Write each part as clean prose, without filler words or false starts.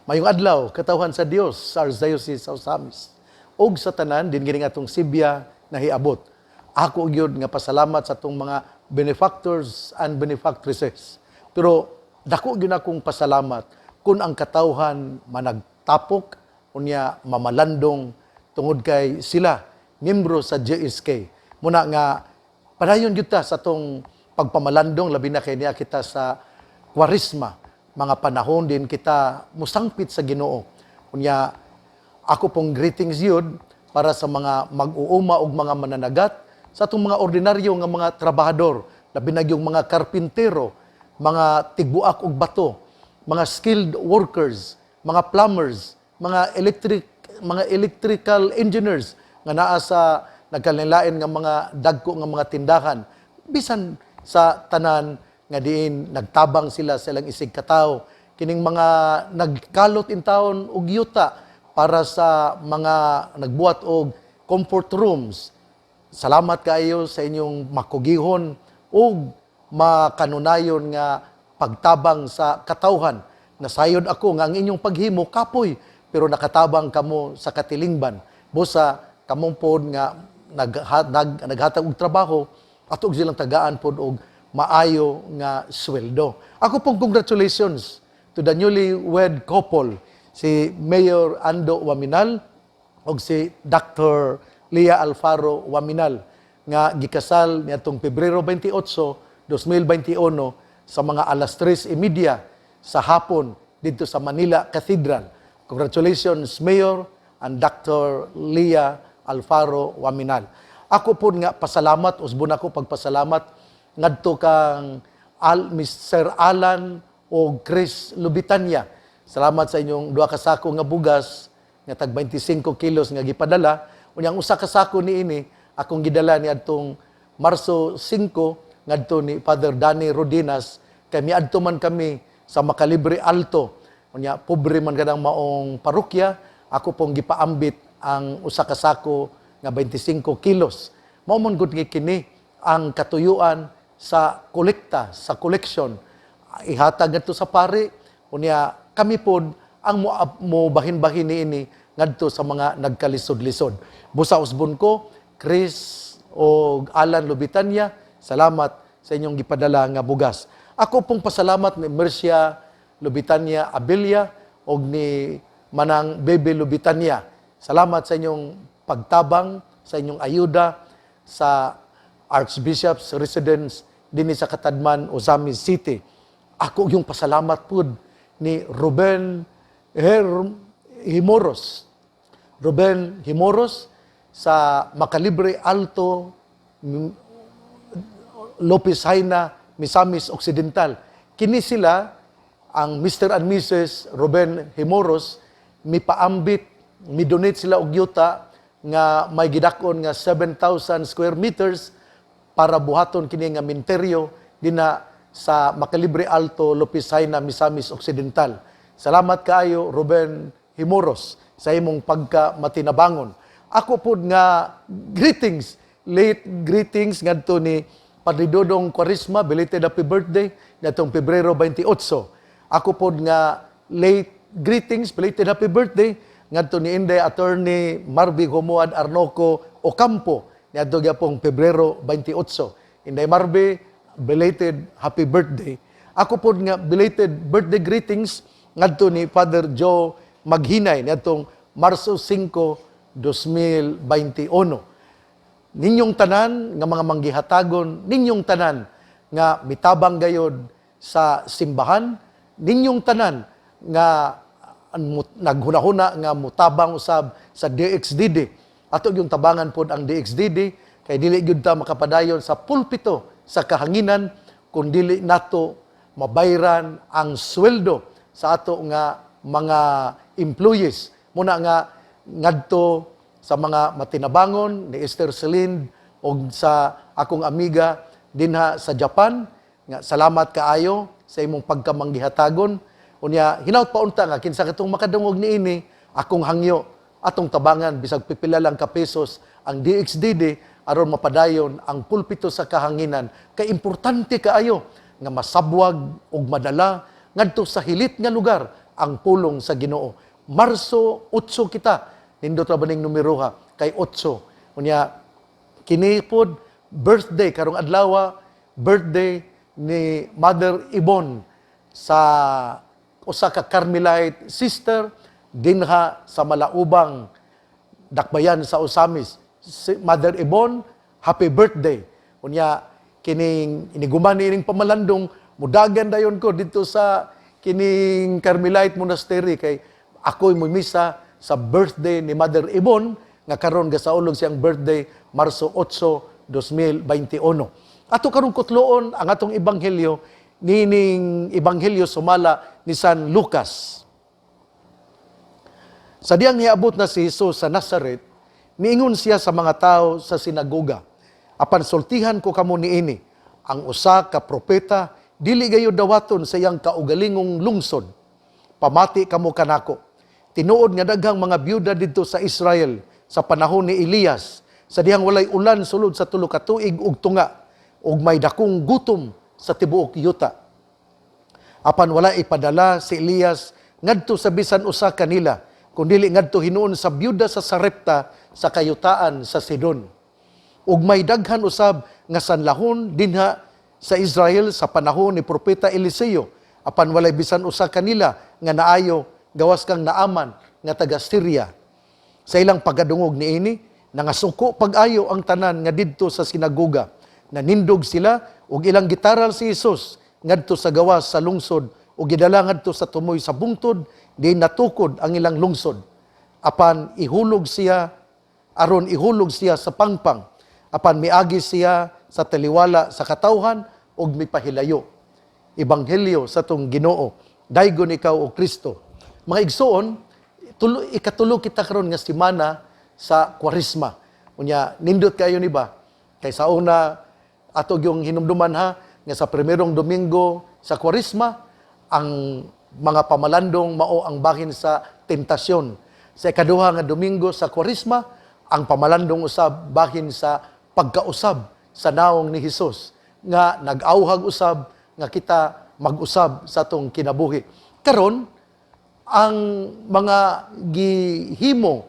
Mayong adlaw, katawhan sa Dios sa Archdiocese of Ozamis. Og sa tanan, din gini atong Sibya na hiabot. Ako gyud nga pasalamat sa atong mga benefactors and benefactresses. Pero dako gyud akong pasalamat kung ang katawhan managtapok unya mamalandong tungod kay sila miyembro sa JSK. Muna nga padayon gyud ta sa atong pagpamalandong labi na kay niya kita sa Kwaresma. Mga panahon din kita musangpit sa Ginoo. Unya ako pong greetings yun para sa mga mag-uuma og mga mananagat, sa atong mga ordinaryo nga mga trabahador, labi na yung mga karpintero, mga tigbuak og bato, mga skilled workers, mga plumbers, mga electrical engineers nga naa sa nagkalilain nga mga dagko nga mga tindahan. Bisan sa tanan nga diin nagtabang sila sa ilang isig katawo, kining mga nagkalot in taon og yuta para sa mga nagbuhat og comfort rooms. Salamat kaayo sa inyong makugihon og makanunayon nga pagtabang sa katawhan. Nasayod ako nga ang inyong paghimo kapoy, pero nakatabang kamo sa katilingban. Busa kamong pod nga naghatag og trabaho ato silang tagaan pod og maayo nga sweldo. Ako pong congratulations to the newly-wed couple, si Mayor Ando Waminal o si Dr. Lia Alfaro Waminal, nga gikasal niadtong Pebrero 28, 2021 sa mga alas 3:30 sa hapon dito sa Manila Cathedral. Congratulations, Mayor and Dr. Lia Alfaro Waminal. Ako po nga pasalamat, usbon ako pagpasalamat ngadto kang Mr. Alan o Chris Lubitanya. Salamat sa inyong duha ka sako nga bugas nga tag 25 kilos nga gipadala. Unyang usa ka sako niini akong gidala ni adtong Marso 5 ngadto ni Father Danny Rodinas kay miadto man kami sa Makalibre Alto. Unya pobre man kadang maong parokya, ako pong gipaambit ang usa ka sako nga 25 kilos. Mao man gud kini ang katuyuan sa kolekta, sa collection. Ihatag ngadto sa pari, unya kami pod ang mo bahin-bahin niini ngadto sa mga nagkalisod-lisod. Busa usbon ko, Chris o Alan Lubitanya, salamat sa inyong gipadala nga bugas. Ako pong pasalamat ni Mercia Lubitanya Abilia o ni Manang Bebe Lubitanya. Salamat sa inyong pagtabang, sa inyong ayuda sa Archbishop's Residence din sa Katadman, Ozamis City. Ako yung pasalamat po ni Ruben Himoros. Ruben Himoros sa Makalibre Alto, Lopez Haina, Misamis Occidental. Kini sila, ang Mr. and Mrs. Ruben Himoros, mipaambit, midonate sila og yuta nga may gidakon nga 7,000 square meters para buhaton kini nga minteryo dina sa Makalibre Alto, Lopez Haina, Misamis Occidental. Salamat kaayo Ruben Himoros sa imong pagka-matinabangon. Ako pod nga greetings, late greetings ngadto ni Padre Dodong Quaresma, belated happy birthday ngadtong Pebrero 28. Ako pod nga late greetings, belated happy birthday ngadto ni Inday Attorney Marby Jumoad Arnoco Ocampo niadto gyapong Pebrero 28. Inday Marby, belated happy birthday. Ako pod nga belated birthday greetings ngadto ni Father Joe Maghinay niadtong Marso 5, 2021. Ninyong tanan nga mga manggihatagon, ninyong tanan nga mitabang gayod sa simbahan, ninyong tanan nga naghunahuna nga mutabang usab sa DXDD. Ato yung tabangan pod ang DXDD kay dili gyud ta makapadayon sa pulpito sa kahanginan kung dili nato mabayran ang sweldo sa ato nga mga employees. Muna nga ngadto sa mga matinabangon ni Esther Celine o sa akong amiga dinha sa Japan nga salamat kaayo sa imong pagkamanggihatagon. Unya hinaut pa unta nga kinsa katong makadungog niini akong hangyo atong tabangan bisag pipila lang ka pesos ang DXDD aron mapadayon ang pulpito sa kahanginan. Kay importante kaayo nga masabwag og madala ngadto sa hilit nga lugar ang pulong sa Ginoo. Marso 8 kita, nindot ra ba ning numero ha, kay 8. Unya, kini pod birthday, karong adlaw, birthday ni Mother Ibon sa usa ka Carmelite sister dinha sa Malaubang, Dakbayan sa Ozamis. Si Mother Ibon, happy birthday. Unya, kining iniguman ining Pamalandong, mudagan dayon ko dito sa kining Carmelite Monastery kay ako'y mumisa sa birthday ni Mother Ibon nga karon gasaulog siyang birthday Marso 8, 2021. Ato karong kutloon ang atong ebanghelyo nining ebanghelyo sumala ni San Lucas. Sa diyang hiabot na si Jesus sa Nazareth, niingon siya sa mga tao sa sinagoga, apan sultihan ko kamo niini, ang usa ka propeta dili gayo dawaton sa iyang kaugalingong lungsod. Pamati kamo kanako. Tinuod nga daghang mga byuda didto sa Israel sa panahon ni Elias, sa dihang walay ulan sulod sa 3 ka tuig ug tunga, ug may dakong gutom sa tibuok yuta. Apan wala ipadala si Elias ngadto sa bisan usa kanila, kundi ngadto hinuon sa byuda sa Sarepta sa kayutaan sa Sidon. Ug may daghan usab nga sanlahon dinha sa Israel sa panahon ni Propeta Eliseo, apan walay bisan usa kanila nga naayo gawas kang Naaman nga taga Syria. Sa ilang pagadungog niini, nangasuko pag-ayo ang tanan nga didto sa sinagoga. Nanindog sila ug ilang gitaral si Jesus ngadto sa gawas sa lungsod ug gidala ngadto sa tumoy sa bungtod, di natukod ang ilang lungsod. Apan ihulog siya sa pangpang. Apan miagi siya sa taliwala sa katawhan ug mipahilayo. Ebanghelyo sa tong Ginoo. Daygon ikaw o Kristo. Mga igsoon, ikatulo kita karon nga semana sa Kwaresma. Unya nindot kayo ni ba? Kay sa una ato yung hinumduman ha nga sa primerong Domingo sa Kwaresma ang mga pamalandong mao ang bahin sa tentasyon. Sa ikaduha nga Domingo sa Kwaresma ang pamalandong usab bahin sa pagkausab sa naong ni Hesus nga nag-auhag usab nga kita mag-usab sa atong kinabuhi. Karon ang mga gihimo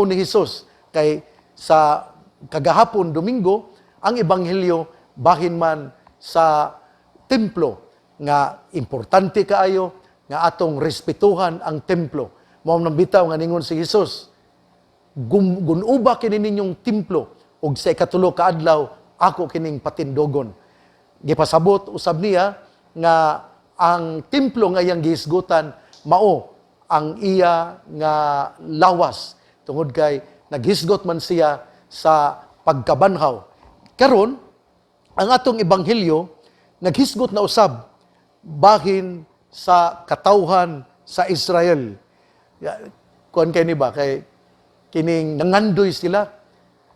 ni Hesus kay sa kagahapon Domingo ang ebanghelyo bahin man sa templo nga importante kaayo nga atong respetuhan ang templo. Mao nang bitaw nga ningon si Hesus, gunuba kini ninyong templo ug sa ikatulo ka adlaw ako kining patindogon. Gipasabot usab niya nga ang templo nga iyang gihisgutan mao ang iya nga lawas tungod kay naghisgot man siya sa pagkabanhaw. Karon ang atong ebanghelyo naghisgot na usab bahin sa katawhan sa Israel. Kuan kay ni ba kay kining nangandoy sila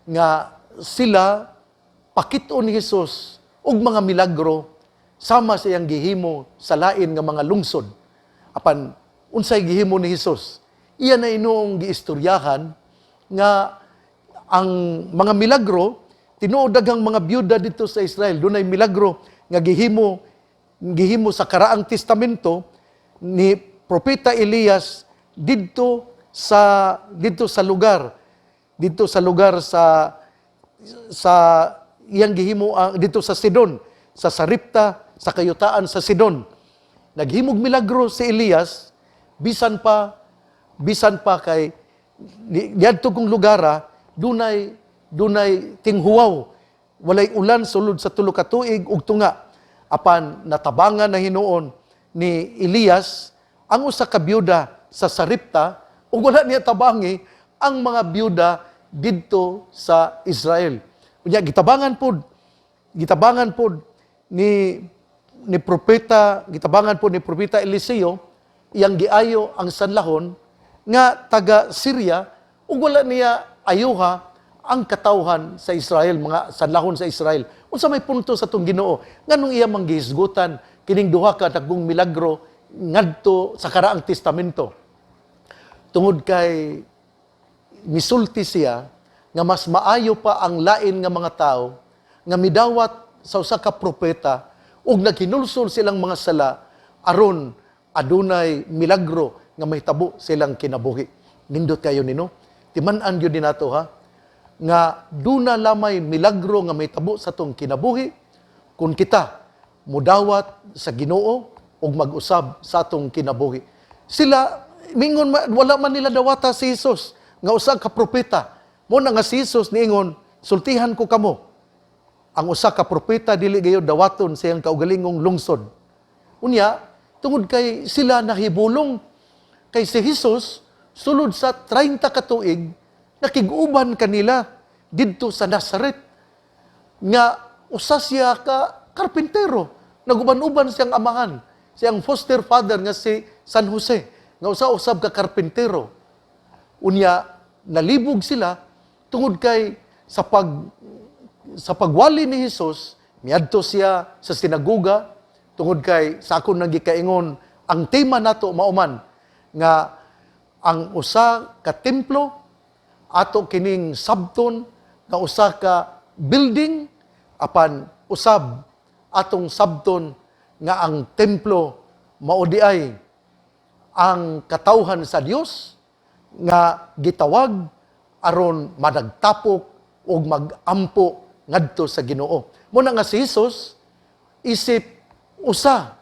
nga sila pakiton ni Hesus og mga milagro sama sa iyang gihimo sa lain nga mga lungsod. Apan unsay gihimo ni Hesus? Iyan na inuong giistoryahan nga ang mga milagro tinuod daghang mga byuda dito sa Israel. Dunay milagro nga gihimo sa karaang testamento ni Propeta Elias didto sa lugar sa iyang gihimo dito sa Sidon, sa Sarepta, sa kayutaan sa Sidon. Naghimog milagro si Elias bisan pa kay diadto kong lugara dunay tinghuwaw, walay ulan sulod sa 3 ka tuig ug tunga. Apan natabangan na hinuon ni Elias ang usa ka byuda sa Sarepta ug wala niya tabangi ang mga byuda didto sa Israel. Unya gitabangan pod ni propeta Eliseo iyang giayo ang sanlahon nga taga Syria ug wala niya ayuha ang katawhan sa Israel, mga sanlahon sa Israel. Unsa may punto sa tong Ginoo nganong iya manggihisgutan kining duha ka dagkong milagro ngadto sa karaang testamento. Tungod kay misulti siya nga mas maayo pa ang lain nga mga tao nga midawat sa usa ka propeta ug naghinulsol silang mga sala aron adunay milagro nga mahitabo silang kinabuhi. Nindot kayo nino. Timan-an gyud din nato ha nga duna lamay milagro nga mahitabo sa tong kinabuhi kung kita mudawat sa Ginoo ug mag-usab sa atong kinabuhi. Sila mingon wala man nila dawata si Jesus nga usa ka propeta. Mo na nga si Jesus niingon, sultihan ko kamo. Ang usa ka propeta dili gayud dawaton sa iyang kaugalingong lungsod. Unya, tungod kay sila nahibulong kay si Jesus sulod sa 30 ka tuig nakig-uban kanila didto sa Nazaret nga usa siya ka karpintero, naguban-uban siyang amahan, siyang foster father nga si San Jose, nga usa-usab ka karpintero. Unya nalibog sila tungod kay sa pagwali ni Jesus, miadto siya sa sinagoga tungod kay sa akon nang gikaingon ang tema nato mauman nga ang usa ka templo ato kining sabton nga usa ka building apan usab atong sabton nga ang templo mao di ay ang katawhan sa Dios nga gitawag aron madagtapok ug magampo ngadto sa Ginoo. Muna nga si Jesus isip usa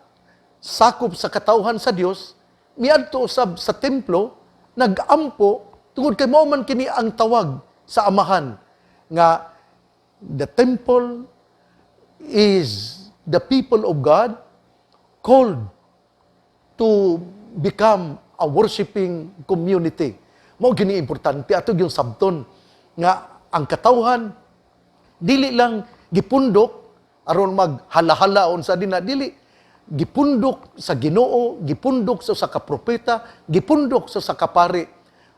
sakop sa katawhan sa Dios miadto usab sa templo nagampo tungod kay mao man kini ang tawag sa amahan nga the temple is the people of God called to become a worshiping community. Mao gini importante ato yung sabton nga ang katawhan dili lang gipundok aron maghala-hala unsa dinha, dili gipundok sa Ginoo, gipundok sa ka propeta, gipundok sa ka pari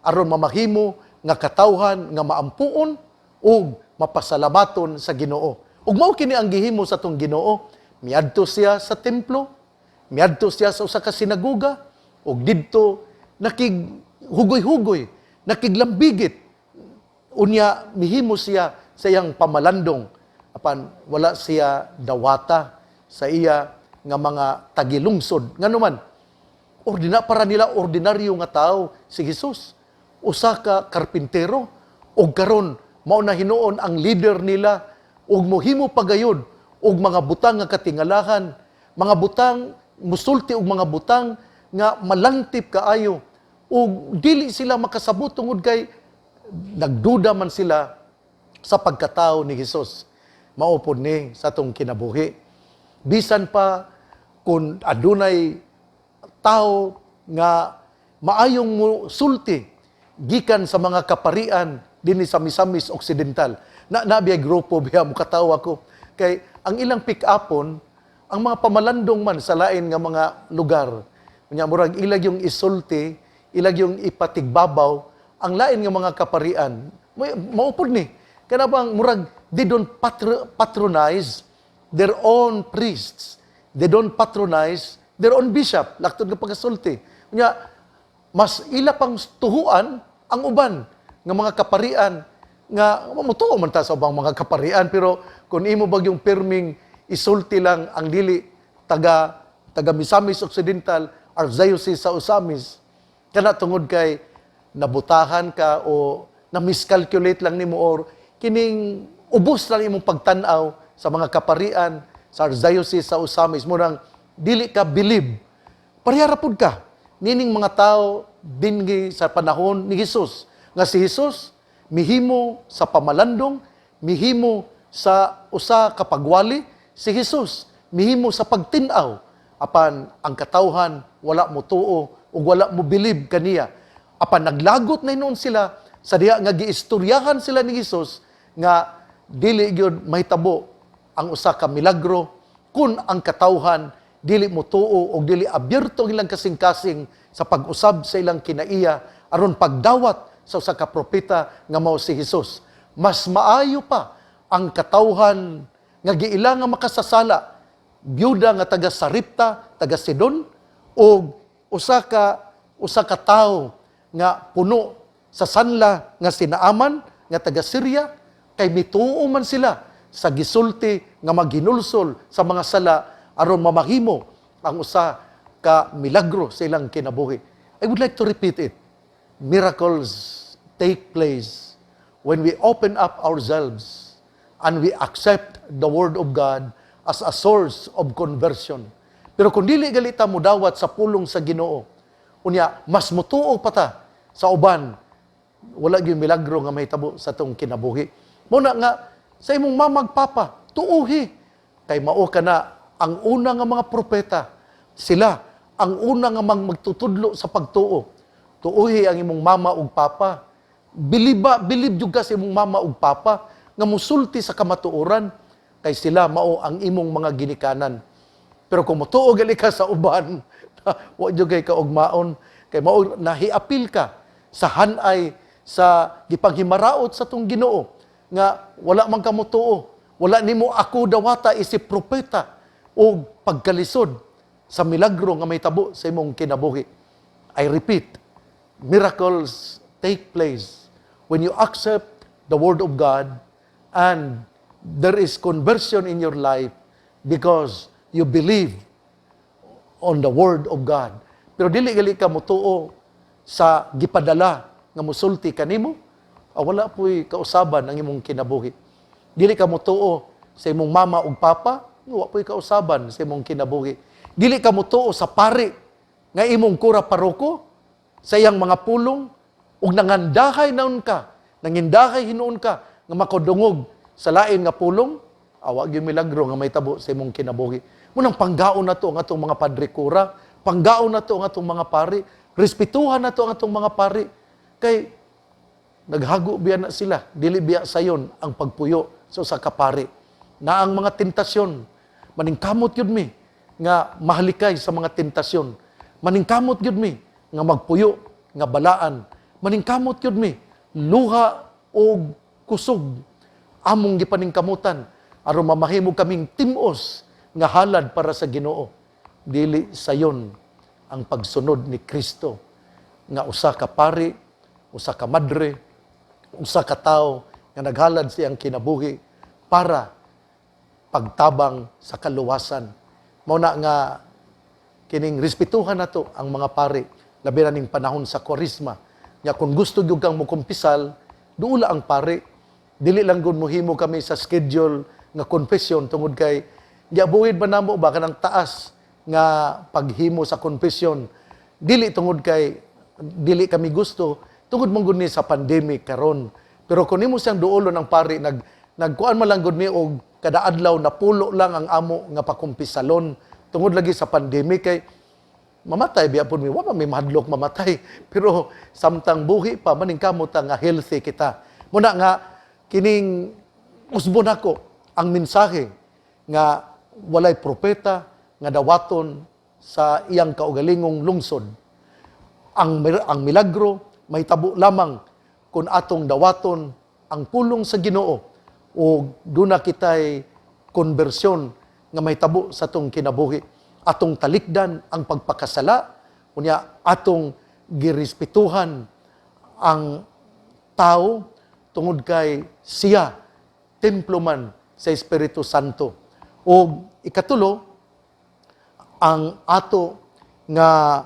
aron mamahimo nga katawhan nga maampuon ug mapasalamaton sa Ginoo. Ug mao kini ang gihimo sa tong Ginoo, miadto siya sa templo, miadto siya sa usa ka sinagoga ug didto nakighugoy-hugoy, nakiglambigit. Unya mihimo siya sa iyang pamalandong apan wala siya dawata sa iya nga mga tagilungsod. Nganuman, para nila ordinaryo nga tao si Jesus. Usa ka karpintero ug karon mao na hinuon ang leader nila ug mohimo pagayod ug mga butang nga katingalahan, mga butang musulti ug mga butang nga malangtip kaayo ug dili sila makasabot tungod kay nagduda man sila sa pagkatao ni Jesus. Mao pod ni sa tong kinabuhi. Bisan pa kung adunay tao nga maayong sulti gikan sa mga kaparian dinhi sa Misamis Occidental. Nabiyay grupo biya mo katawa ko kay ang ilang pick-upon ang mga pamalandong man sa lain nga mga lugar. Unya murag ilag yung isulti, ilag yung ipatigbabaw ang lain nga mga kaparian. Maupod ni kanabang murag they don't patronize their own priests. They don't patronize their own bishop. Laktod nga pagkasulti. Unya mas ila pang tuhuan ang uban nga mga kaparian nga mamutuo man ta sa ubang mga kaparian pero kung imo bag yung pirming isulti lang ang dili taga Misamis Occidental Archdiocese of Ozamis kana tungod kay nabutahan ka o na miscalculate lang nimo or kining ubos lang imong pagtan-aw sa mga kaparian sa Archdiocese of Ozamis murang dili ka believe. Parehara pud ka nining mga tao dinhi sa panahon ni Jesus. Nga si Jesus mihimo sa pamalandong, mihimo sa usa ka pagwali, si Jesus mihimo sa pagtin-aw apan ang katawhan wala mo tuo ug wala mo believe kaniya. Apan naglagot na noon sila sa diha nga giistoryahan sila ni Jesus nga dili gyud mahitabo ang usa ka milagro kun ang katawhan dili mo tuo o dili abierto ang ilang kasing-kasing sa pag-usab sa ilang kinaiya aron pagdawat sa usa ka propeta nga mao si Jesus. Mas maayo pa ang katawhan nga giila nga makasasala byuda nga taga Saripta, taga Sidon o usa ka tawo nga puno sa sanla nga sinaaman nga taga Syria kay mituo man sila sa gisulti nga maghinulsol sa mga sala aron mamahimo ang usa ka milagro sa ilang kinabuhi. I would like to repeat it. Miracles take place when we open up ourselves and we accept the Word of God as a source of conversion. Pero kung dili galita mo dawat sa pulong sa Ginoo, unya mas mutuo pa ta sa uban, wala gyud milagro nga mahitabo sa tong kinabuhi. Muna nga sa imong mamagpapa, tuuhi kay mao kana ang una nga mga propeta. Sila ang una nga magtutudlo sa pagtuo. Tuuhi ang imong mama ug papa. Bilib jud ka sa imong mama ug papa nga musulti sa kamatuoran kay sila mao ang imong mga ginikanan. Pero kung mutuo gali ka sa uban, wa jud kay kaugmaon kay mao nahiapil ka sa hanay sa gipanghimaraot sa tong Ginoo nga wala man ka mutuo, wala nimo ako dawata isip propeta o pagkalisod sa milagro nga may tabo sa imong kinabuhi. I repeat, miracles take place when you accept the Word of God and there is conversion in your life because you believe on the Word of God. Pero dili gali ka mutuo sa gipadala nga musulti kanimo, wala po'y kausaban ang imong kinabuhi. Dili ka mutuo sa imong mama ug papa, wala po'y kausaban sa imong kinabuhi. Dili ka mutuo sa pari nga imong kura paroko sa iyang mga pulong ug nangandahay naon ka, nangindahay hinuon ka nga makadungog sa lain nga pulong, awa gyud milagro nga may tabo sa imong kinabuhi. Munang panggaon nato ang atong mga padre kura, panggaon nato ang atong mga pari, respetuhan nato ang atong mga pari kay naghago biya na sila, dili biya sayon ang pagpuyo sa usa ka pari. Na ang mga tentasyon maningkamot yun mi nga mahalikay sa mga tentasyon. Maningkamot yun mi nga magpuyo, nga balaan. Maningkamot yun mi luha o kusog. Among gipaningkamutan aron mamahimo kaming timos nga halad para sa Ginoo. Dili sayon ang pagsunod ni Kristo nga usa ka pari, usa ka madre, usa ka tawo nga naghalad siyang kinabuhi para pagtabang sa kaluwasan. Mao na nga kining respetuhan nato ang mga pari labi na ning panahon sa Kwaresma. Nya kung gusto gyud kang mokumpisal, duula ang pari. Dili lang gud mohimo kami sa schedule nga confession tungod kay giabuhid ba namo ba kanang taas nga paghimo sa confession. Dili tungod kay dili kami gusto, tungod man gud ni sa pandemic karon. Pero kung nimo siyang duolon ang pari nagkuan man lang gud mi og kada adlaw na pulo lang ang amo nga pakumpisalon tungod lagi sa pandemic kay mamatay biya pud mi wa may mahadlok mamatay pero samtang buhi pa maningkamot nga healthy kita. Muna nga kining usbon ako ang mensahe nga walay propeta nga dawaton sa iyang kaugalingong lungsod. Ang milagro mahitabo lamang kung atong dawaton ang pulong sa Ginoo o duna kitay konbersyon nga mahitabo sa atong kinabuhi. Atong talikdan ang pagpakasala, unya atong girespetuhan ang tao tungod kay siya templo man sa Espiritu Santo. O ikatulo, ang ato nga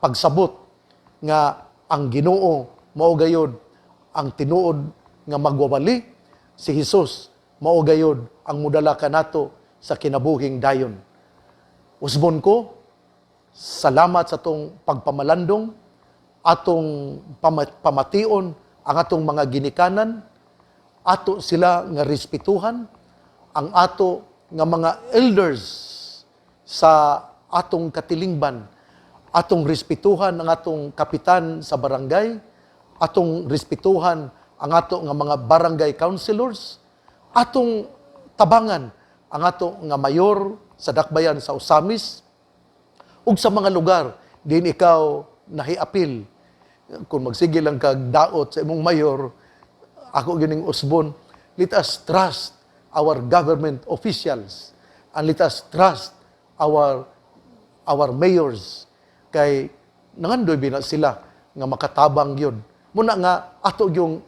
pagsabot nga ang Ginoo mao gayud ang tinuod nga magwawali si Hesus mao gayud ang mudala kanato sa kinabuhing dayon. Usbon ko, salamat sa atong pagpamalandong, atong pamation ang atong mga ginikanan, ato sila nga respetuhan, ang ato nga mga elders sa atong katilingban, atong respetuhan ang atong kapitan sa barangay, atong respetuhan ang ato nga mga barangay councilors, atong tabangan ang ato nga mayor sa dakbayan sa Ozamis, ug sa mga lugar din ikaw nahiapil. Kung magsige lang kag daot sa imong mayor, ako gining usbon, let us trust our government officials and let us trust our mayors kay nangandoy bina sila nga makatabang yun. Muna nga ato yung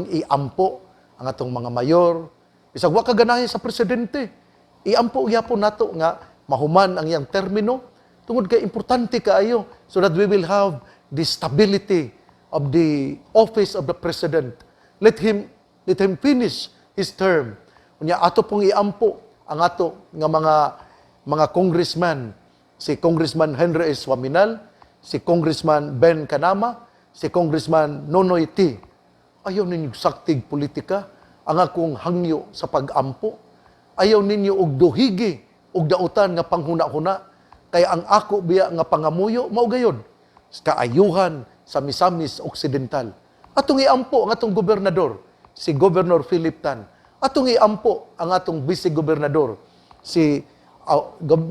iampo ang atong mga mayor. Bisag wa ka ganahin sa presidente. Iampo gyapon nato nga mahuman ang iyang termino, tungod kay importante kaayo so that we will have the stability of the office of the President. Let him finish his term. Unya ato pong iampo ang ato nga mga congressman, si Congressman Henry S. Waminal, si Congressman Ben Kanama, si Congressman Nonoy T. Ayaw ninyo saktig politika, ang akong hangyo sa pag-ampo. Ayaw ninyo og duhigi, og dautan nga panghuna-huna, kaya ang ako biya nga pangamuyo, maugayod, kaayuhan sa Misamis Occidental. Atong iampo ang atong gobernador, si Governor Philip Tan. Atong iampo ang atong vice-gobernador, si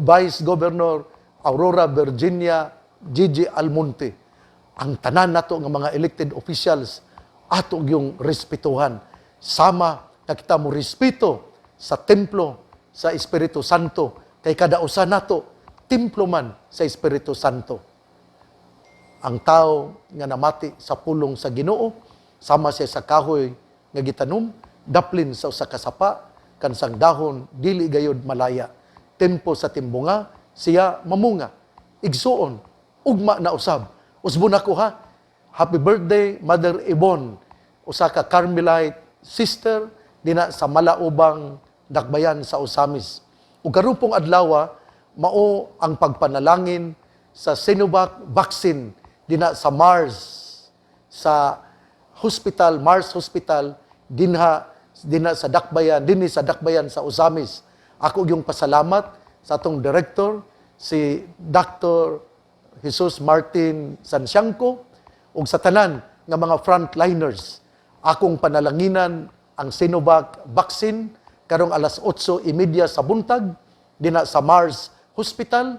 Vice Governor Aurora Virginia Gigi Almonte. Ang tanan nato nga mga elected officials, ato yung respetuhan. Sama na kita mo respeto sa templo sa Espiritu Santo. Kay kada usa nato, templo man sa Espiritu Santo. Ang tao nga namati sa pulong sa Ginoo, sama siya sa kahoy nga gitanom, daplin sa usa ka sapa, kansang dahon, dili gayod malaya. Tempo sa timbunga, siya mamunga. Igsuon, ugma na usab. Usbon ako ha. Happy birthday, Mother Ibon. Usa ka Carmelite sister dina sa Malaubang, Dakbayan sa Ozamis. Ug karon pong adlaw mao ang pagpanalangin sa Sinovac vaccine dina sa Mars Hospital dinha sa Dakbayan sa Ozamis. Ako yung pasalamat sa atong director si Dr. Jesus Martin Sansiangco ug sa tanan nga mga frontliners. Akong panalanginan ang Sinovac vaccine karong alas 8:30 sa buntag dina sa Mars Hospital.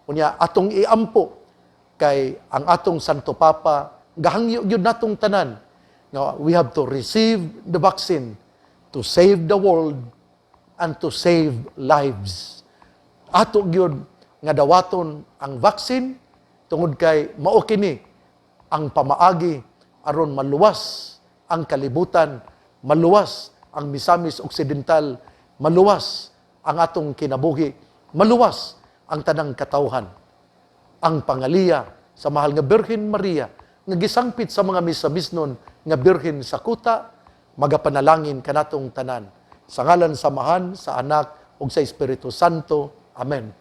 Unya atong iampo kay ang atong Santo Papa gahangyo gyud natong tanan nga we have to receive the vaccine to save the world and to save lives. Ato gyud nga dawaton ang vaccine tungod kay mao kini ang pamaagi aron maluwas ang kalibutan, maluwas ang Misamis Occidental, maluwas ang atong kinabuhi, maluwas ang tanang katawhan. Ang pangaliya sa mahal nga Birhen Maria, nga gisangpit sa mga misamisnon nga Birhen sa kuta, magapanalangin kanatong tanan. Sa ngalan samahan, sa anak, ug sa Espiritu Santo. Amen.